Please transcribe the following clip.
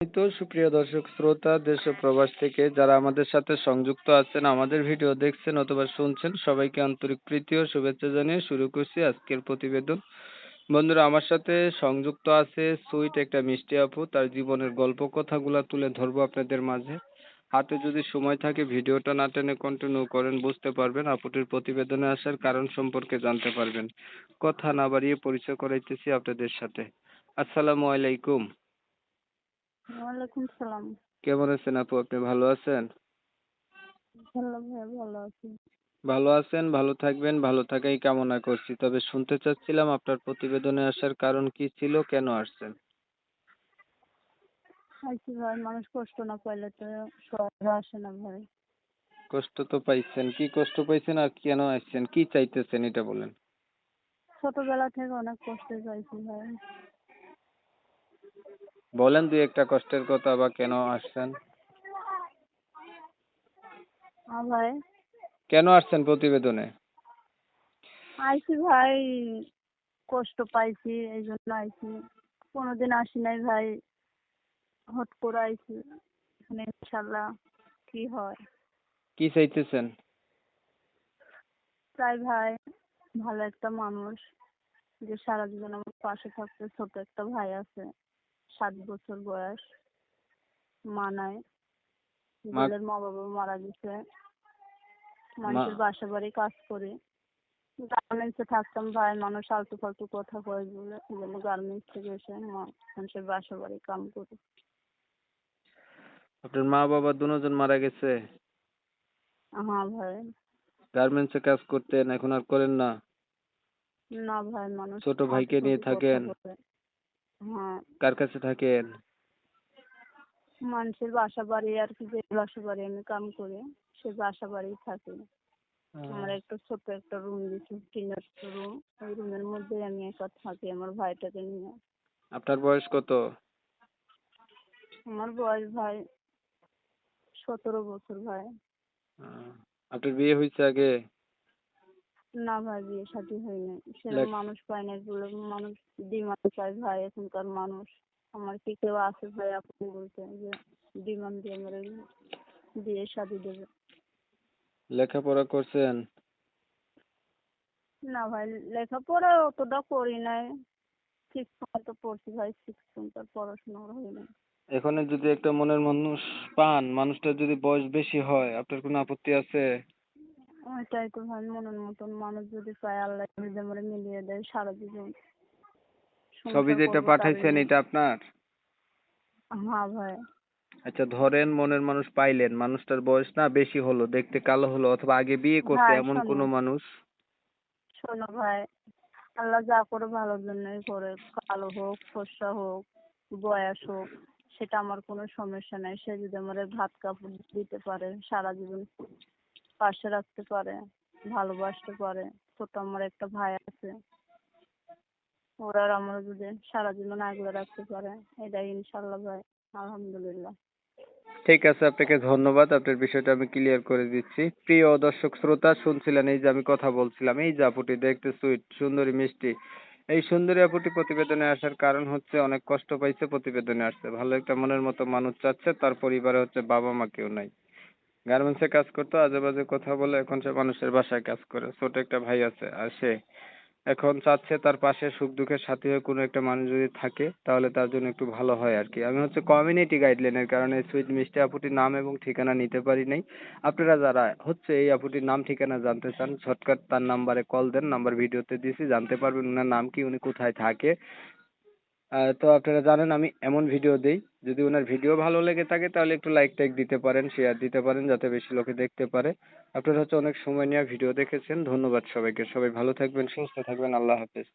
এই তো সুপ্রিয় দর্শক শ্রোতা দেশ ও প্রবাস থেকে যারা আমাদের সাথে সংযুক্ত আছেন, আমাদের ভিডিও দেখছেন অথবা শুনছেন, সবাইকে আন্তরিক প্রীতি ও শুভেচ্ছা জানিয়ে শুরু করছি আজকের প্রতিবেদন। বন্ধুরা, আমার সাথে সংযুক্ত আছে সুইট একটা মিষ্টি আপু। তার জীবনের গল্প কথাগুলা তুলে ধরবো আপনাদের মাঝে। হাতে যদি সময় থাকে ভিডিওটা না টেনে কন্টিনিউ করেন, বুঝতে পারবেন আপুটির প্রতিবেদনে আসার কারণ সম্পর্কে জানতে পারবেন। কথা না বাড়িয়ে পরিচয় করাইতেছি আপনাদের সাথে। আসসালামু আলাইকুম। ওয়ালাইকুম সালাম। কেমন আছেন আপু? আপনি ভালো আছেন? আলহামদুলিল্লাহ ভাইয়া ভালো আছি। ভালো আছেন, ভালো থাকবেন, ভালো থাকাই কামনা করছি। তবে শুনতে চাচ্ছিলাম আপনার প্রতিবেদনে আসার কারণ কি ছিল, কেন আসছেন? আইছি ভাই, মানুষ কষ্ট না পাইলে তো শহরে আসে না ভাই। কষ্ট তো পাইছেন, কি কষ্ট পাইছেন আর কেন আসছেন, কি চাইতেছেন এটা বলেন। ছোটবেলা থেকে অনেক কষ্ট পাইছি ভাই। বলেন দুই একটা কষ্টের কথা বা কেন আসছেন। ভাই কেন আসছেন প্রতিবেদনে? আইছি ভাই, কষ্ট পাইছি এই জন্য আইছি। কোনোদিন আসি নাই ভাই, হট করে আইছি। মানে ইনশাল্লাহ কি হয়। কি চাইতেছেন? তাই ভাই, ভালো একটা মানুষ যে সারা জীবন আমার পাশে থাকতে। ছোট একটা ভাই আছে, 7 বছর বয়স, মা নাই। মা ছেলের মা বাবা মারা গেছে। মা মানুষের বাসা বাড়ি কাজ করি। গার্মেন্টসে থাকতাম ভাই, মানুষ আলতু ফালতু কথা কয় বলে এই জন্য গার্মেন্টস থেকে এসে মানুষের বাসা বাড়ি কাম করি। আপনার মা বাবা দুজন মারা গেছে? হ্যাঁ ভাই। গার্মেন্টসে কাজ করতেন, এখন আর করেন না? না ভাই, মানুষ ছোট আলতু ভাইকে নিয়ে ফালতু কথা থাকেন? বলে। হ্যাঁ, কার কাছে থাকেন? মানুষের বাসা বাড়ি আর কি, যে বাসা বাড়ি আমি কাম করি সে বাসা বাড়ি থাকি। আমার একটা ছোট একটা রুম দিয়েছে, টিনের রুম। ওই রুমের মধ্যে আমি একা থাকি আমার ভাইটাকে নিয়ে। আপনার বয়স কত? আমার বয়স ভাই 17 বছর ভাই। আপনার বিয়ে হয়েছে আগে? না ভাই, বিয়ে শাদী হয়নি। সেরকম লেখ মানুষ পাই নাই বলে মানুষ ডিমান্ড চায় ভাই এখনকার মানুষ। আমার কি কেউ আছে ভাই আপনি বলতে যে ডিমান্ড দিয়ে আমার বিয়ে শাদী দেবে? লেখাপড়া করছেন? না ভাই, লেখাপড়া অতটা করি নাই। 6 পর্যন্ত পড়ছি ভাই, 6 পর্যন্ত পড়াশোনা হয় নাই। এখানে যদি একটা মনের মানুষ পান, মানুষটার যদি বয়স বেশি হয়, আপনার কোনো আপত্তি আছে? ওইটাই তো ভাই, মনের মতন মানুষ যদি পায়, আল্লাহ যদি আমার মিলিয়ে দেয়, সারা জীবন ছবি সংসার যেটা করবো তার পাঠাইছেন নিয়ে। এটা আপনার? হ্যাঁ ভাই। আচ্ছা, ধরেন মনের মানুষ পাইলেন, মানুষটার বয়স না বেশি হলো, দেখতে কালো হলো, অথবা আগে বিয়ে করছে ভাই এমন শোনো, কোনো মানুষ। শোনো ভাই, আল্লাহ যা করে ভালোর জন্যই করে। কালো হোক, ফর্সা হোক, বয়স হোক, সেটা আমার কোনো সমস্যা নাই। সে যদি আমার ভাত কাপড় দিতে পারে, সারা জীবন পাশে রাখতে পারে, ভালোবাসতে পারে। ছোট আমার একটা ভাই আছে, ওরা আর আমার যদি সারা জীবন আগলে রাখতে পারে, এটাই ইনশাল্লাহ ভাই, আলহামদুলিল্লাহ। ঠিক আছে, আপনাকে ধন্যবাদ। আপনার বিষয়টা আমি ক্লিয়ার করে দিচ্ছি। প্রিয় দর্শক শ্রোতা, শুনছিলেন এই যে আমি কথা বলছিলাম, এই যে আপুটি দেখতে সুইট, সুন্দরী, মিষ্টি, এই সুন্দরী আপুটি প্রতিবেদনে আসার কারণ হচ্ছে অনেক কষ্ট পাইছে, প্রতিবেদনে আসছে। ভালো একটা মনের মতো মানুষ চাচ্ছে, তার পরিবারে হচ্ছে বাবা মা কেউ নাই। গার্মেন্টসে কাজ করতো, আজে বাজে কথা বলে এখন সে মানুষের বাসায় কাজ করে। ছোট একটা ভাই আছে, আর সে এখন চাচ্ছে তার পাশে সুখ দুঃখের সাথী হয়ে কোনো একটা মানুষ যদি থাকে তাহলে তার জন্য একটু ভালো হয় আর কি। আমি হচ্ছে কমিউনিটি গাইডলাইনের কারণে সুইট মিষ্টি আপুটির নাম এবং ঠিকানা নিতে পারি নাই। আপনারা যারা হচ্ছে এই আপুটির নাম ঠিকানা জানতে চান, শর্টকাট তার নাম্বারে কল দেন, নাম্বার ভিডিওতে দিয়েছি, জানতে পারবেন ওনার নাম কি, উনি কোথায় থাকে। তো আপনারা জানেন আমি এমন ভিডিও দেই, যদি ওনার ভিডিও ভালো লেগে থাকে তাহলে একটু লাইক টাইক দিতে পারেন, শেয়ার দিতে পারেন, যাতে বেশি লোকে দেখতে পারে। আপনারা হচ্ছে অনেক সময় নিয়ে ভিডিও দেখেছেন, ধন্যবাদ সবাইকে। সবাই ভালো থাকবেন, সুস্থ থাকবেন, আল্লাহ হাফেজ।